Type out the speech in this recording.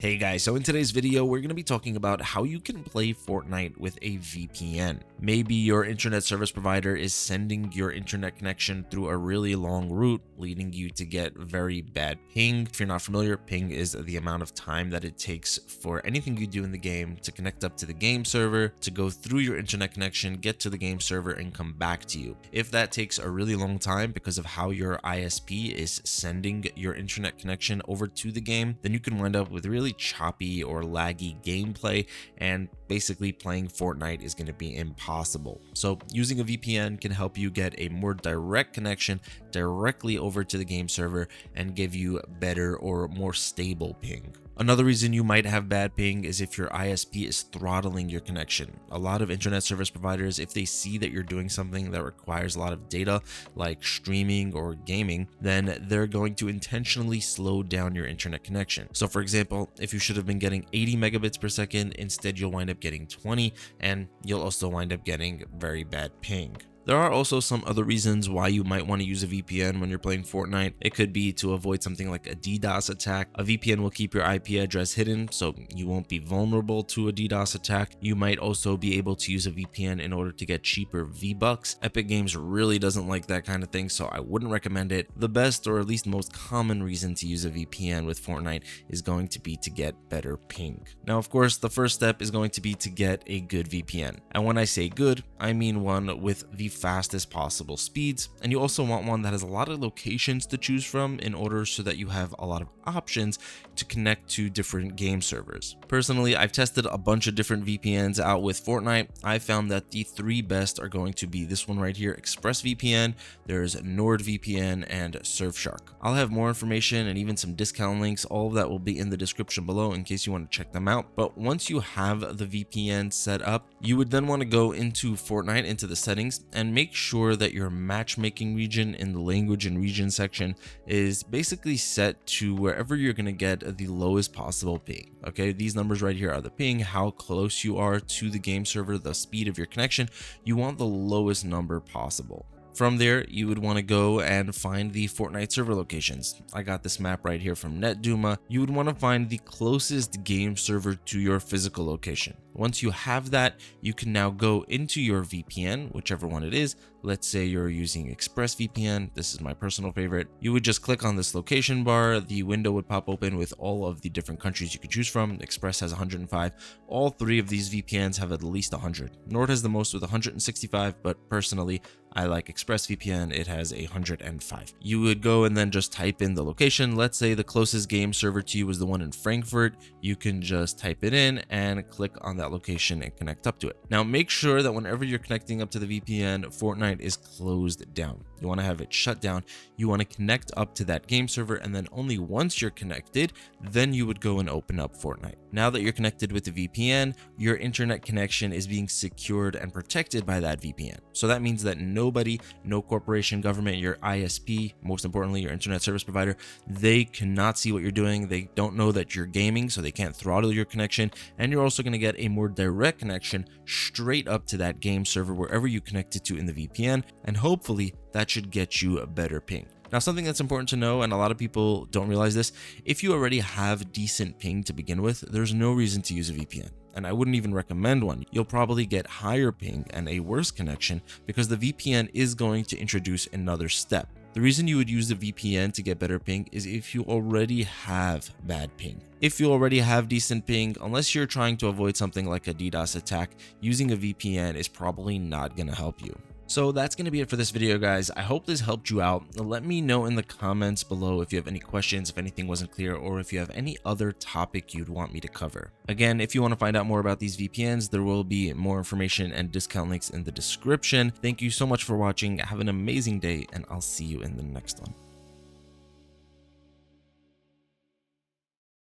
Hey guys, so in today's video, we're going to be talking about how you can play Fortnite with a VPN. Maybe your internet service provider is sending your internet connection through a really long route, leading you to get very bad ping. If you're not familiar, ping is the amount of time that it takes for anything you do in the game to connect up to the game server, to go through your internet connection, get to the game server, and come back to you. If that takes a really long time because of how your ISP is sending your internet connection over to the game, then you can wind up with really choppy or laggy gameplay, and basically playing Fortnite is going to be impossible. So using a VPN can help you get a more direct connection directly over to the game server and give you better or more stable ping. Another reason you might have bad ping is if your ISP is throttling your connection. A lot of internet service providers, if they see that you're doing something that requires a lot of data, like streaming or gaming, then they're going to intentionally slow down your internet connection. So for example, if you should have been getting 80 megabits per second, instead you'll wind up getting 20, and you'll also wind up getting very bad ping. There are also some other reasons why you might want to use a VPN when you're playing Fortnite. It could be to avoid something like a DDoS attack. A VPN will keep your IP address hidden, so you won't be vulnerable to a DDoS attack. You might also be able to use a VPN in order to get cheaper V-Bucks. Epic Games really doesn't like that kind of thing, so I wouldn't recommend it. The best, or at least most common reason to use a VPN with Fortnite is going to be to get better ping. Now, of course, the first step is going to be to get a good VPN. And when I say good, I mean one with the fastest possible speeds, and you also want one that has a lot of locations to choose from in order so that you have a lot of options to connect to different game servers. Personally, I've tested a bunch of different VPNs out with Fortnite. I found that the three best are going to be this one right here, ExpressVPN, there's NordVPN, and Surfshark. I'll have more information and even some discount links. All of that will be in the description below in case you want to check them out. But once you have the VPN set up, you would then want to go into Fortnite, into the settings, and make sure that your matchmaking region in the language and region section is basically set to wherever you're going to get the lowest possible ping. Okay, these numbers right here are the ping, how close you are to the game server, the speed of your connection. You want the lowest number possible. From there, you would want to go and find the Fortnite server locations. I got this map right here from NetDuma. You would want to find the closest game server to your physical location. Once you have that, you can now go into your VPN, whichever one it is. Let's say you're using ExpressVPN. This is my personal favorite. You would just click on this location bar. The window would pop open with all of the different countries you could choose from. Express has 105. All three of these VPNs have at least 100. Nord has the most with 165, but personally, I like ExpressVPN. It has 105. You would go and then just type in the location. Let's say the closest game server to you is the one in Frankfurt. You can just type it in and click on that location and connect up to it. Now make sure that whenever you're connecting up to the VPN, Fortnite is closed down. You want to have it shut down. You want to connect up to that game server, and then only once you're connected, then you would go and open up Fortnite. Now that you're connected with the VPN, your internet connection is being secured and protected by that VPN. So that means that nobody, no corporation, government, your ISP, most importantly, your internet service provider, they cannot see what you're doing. They don't know that you're gaming, so they can't throttle your connection. And you're also going to get a more direct connection straight up to that game server wherever you connect it to in the VPN. And hopefully that should get you a better ping. Now, something that's important to know, and a lot of people don't realize this, if you already have decent ping to begin with, there's no reason to use a VPN. And I wouldn't even recommend one. You'll probably get higher ping and a worse connection because the VPN is going to introduce another step. The reason you would use the VPN to get better ping is if you already have bad ping. If you already have decent ping, unless you're trying to avoid something like a DDoS attack, using a VPN is probably not going to help you. So that's going to be it for this video, guys. I hope this helped you out. Let me know in the comments below if you have any questions, if anything wasn't clear, or if you have any other topic you'd want me to cover. Again, if you want to find out more about these VPNs, there will be more information and discount links in the description. Thank you so much for watching. Have an amazing day, and I'll see you in the next one.